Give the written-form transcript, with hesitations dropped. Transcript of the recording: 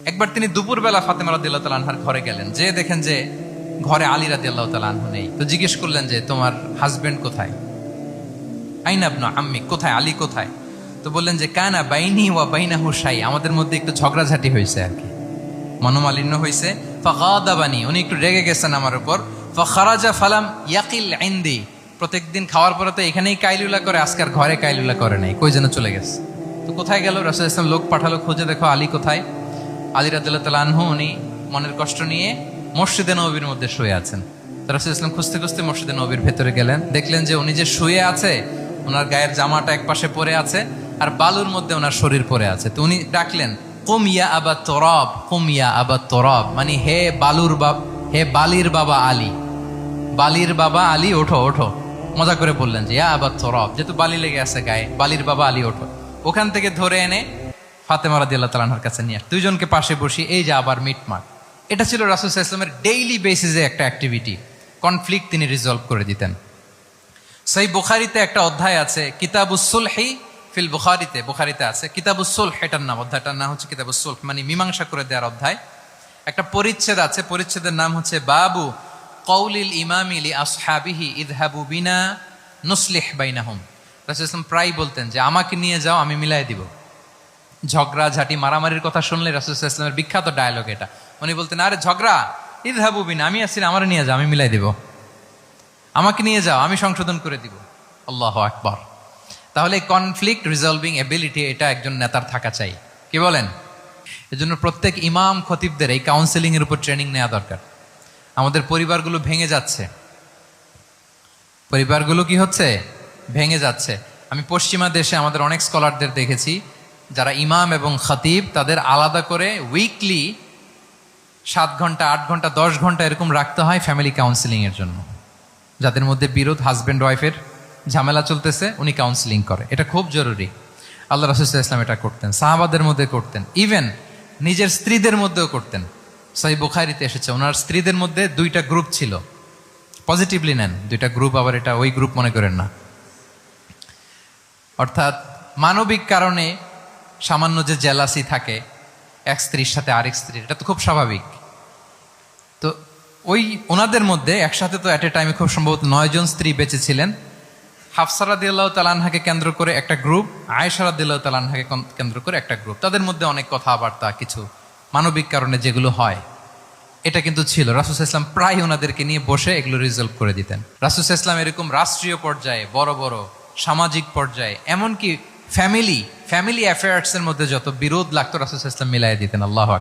একবার তিনি দুপুরবেলা ফাতেমা রাদিয়াল্লাহু তাআলা আনহার ঘরে গেলেন, যে দেখেন যে ঘরে আলী রাদিয়াল্লাহু তাআলা আনহু নেই। তো জিজ্ঞেস করলেন যে তোমার হাজবেন্ড কোথায়, আইনা ইবনু আম্মি, কোথায় আলী কোথায়? তো বললেন যে কানা বাইনি ওয়া বাইনাহু শাই, আমাদের মধ্যে একটু ঝগড়াঝাটি হয়েছে আর কি, মনোমালিন্য হয়েছে। ফাগাদাবানি, উনি একটু রেগে গেছেন আমার উপর। ফাখারাজা ফালাম ইয়াকিল ইনদি, প্রত্যেকদিন খাওয়ার পরে তো এখানেই কাইলুলা করে, আজকার ঘরে কাইলুলা করে নাই, কই যেন চলে গেছে। তো কোথায় গেল? রাসূল সাল্লাল্লাহু আলাইহি ওয়াসাল্লাম লোক পাঠালো, খুঁজে দেখো আলী কোথায়। আলী রাদিয়াল্লাহু তাআলা আনহু উনি মনের কষ্ট নিয়ে মসজিদে নববীর মধ্যে শুয়ে আছেন। তো রাসূল সাল্লাল্লাহু আলাইহি ওয়াসাল্লাম খুঁজতে খুঁজতে মসজিদে নববীর ভেতরে গেলেন, দেখলেন যে উনি যে শুয়ে আছে, ওনার গায়ের জামাটা এক পাশে পড়ে আছে আর বালুর মধ্যে ওনার শরীর পড়ে আছে। তো উনি ডাকলেন কুম ইয়া আবা তুরাব, কুম ইয়া আবা তুরাব, মানে হে বালুর হে বালির বাবা আলী, বালির বাবা আলী ওঠো ওঠো। মজা করে বললেন যে ইয়া আবা তুরাব, যেহেতু বালি লেগে আছে গায়ে, বালির বাবা আলী ওঠো। ওখান থেকে ধরে এনে ফাতেমা রাদিয়াল্লাহু তাআলা আনহার কাছে নিয়ে দুইজনকে পাশে বসিয়ে এই যে আবার মিটমাট। এটা ছিল রাসূল সাল্লাল্লাহু আলাইহি ওয়াসাল্লামের ডেইলি বেসিসে একটা অ্যাক্টিভিটি। কনফ্লিক্ট তিনি রিজলভ করে দিতেন। সহিহ বুখারীতে একটা অধ্যায় আছে কিতাবুস সুলহি ফিল বুখারীতে আছে কিতাবুস সুলহ, এটার নাম, অধ্যায়টার নাম হচ্ছে কিতাবুস সুলহ, মানে মীমাংসা করে দেওয়ার অধ্যায়। একটা পরিচ্ছেদ আছে, পরিচ্ছেদের নাম হচ্ছে বাবু কওলিল ইমামি লি আসহাবিহি ইযহাবু বিনা নুসলিহ বাইনাহুম। রাসূল সাল্লাল্লাহু আলাইহি ওয়াসাল্লাম প্রায় বলতেন যে আমাকে নিয়ে যাও, আমি মিলাই দিব। ঝগড়া ঝাঁটি মারামারির কথা শুনলে রাসূল সাল্লাল্লাহু আলাইহি ওয়াসাল্লামের বিখ্যাত ডায়লগ এটা। উনি বলতেন আরে ঝগড়া, ইযহাবু বিনা, আমি আছি, আমার নিয়ে যাও, আমি মিলাই দিব। আমাকে নিয়ে যাও, আমি সংশোধন করে দিব। আল্লাহু আকবার। তাহলে কনফ্লিক্ট রিজলভিং এবিলিটি এটা একজন নেতার থাকা চাই, কি বলেন? এজন্য প্রত্যেক ইমাম খতিবদের এই কাউন্সেলিং এর উপর ট্রেনিং নেওয়া দরকার। আমাদের পরিবারগুলো ভেঙে যাচ্ছে, পরিবারগুলো কি হচ্ছে, ভেঙে যাচ্ছে। আমি পশ্চিমা দেশে আমাদের অনেক স্কলারদের দেখেছি যারা ইমাম এবং খতিব, তাদের আলাদা করে উইকলি 7 ঘন্টা 8 ঘন্টা 10 ঘন্টা এরকম রাখতে হয় ফ্যামিলি কাউন্সেলিং এর জন্য। যাদের মধ্যে বিরোধ, হাজব্যান্ড ওয়াইফের ঝামেলা চলতেছে, উনি কাউন্সেলিং করে, এটা খুব জরুরি। আল্লাহ রাসূল সাল্লাল্লাহু আলাইহি ওয়াসাল্লাম এটা করতেন, সাহাবাদের মধ্যে করতেন, ইভেন নিজের স্ত্রীদের মধ্যেও করতেন। সহিহ বুখারীতে এসেছে ওনার স্ত্রীদের মধ্যে 2টা গ্রুপ ছিল, পজিটিভলি নেন, 2টা গ্রুপ, আবার এটা ওই গ্রুপ মনে করেন না। অর্থাৎ মানবিক কারণে সামান্য যে জেলাসি থাকে এক স্ত্রীর সাথে আরেক স্ত্রীর, এটা তো খুব স্বাভাবিক। তো ওই ওনাদের মধ্যে একসাথে তো অ্যাট এ টাইমে খুব সম্ভবত 9 জন স্ত্রী বেঁচে ছিলেন। হাফসা রাদিয়াল্লাহু তাআলা আনহাকে কেন্দ্র করে একটা গ্রুপ, আয়েশা রাদিয়াল্লাহু তাআলা আনহাকে কেন্দ্র করে একটা গ্রুপ। তাদের মধ্যে অনেক কথাবার্তা, কিছু মানবিক কারণে যেগুলো হয়, এটা কিন্তু ছিল। রাসূল সাল্লাল্লাহু আলাইহি ওয়াসাল্লাম প্রায় ওনাদেরকে নিয়ে বসে এগুলো রিজলভ করে দিতেন। রাসূল সাল্লাল্লাহু আলাইহি ওয়াসাল্লাম এরকম রাষ্ট্রীয় পর্যায়ে, বড় বড় সামাজিক পর্যায়ে, এমনকি ফ্যামিলি অ্যাফেয়ার্স এর মধ্যে যত বিরোধ লাগতো রাসূল সাল্লাল্লাহু আলাইহি ওয়াসাল্লাম মিলাই দিতেন। আল্লাহু আকবার।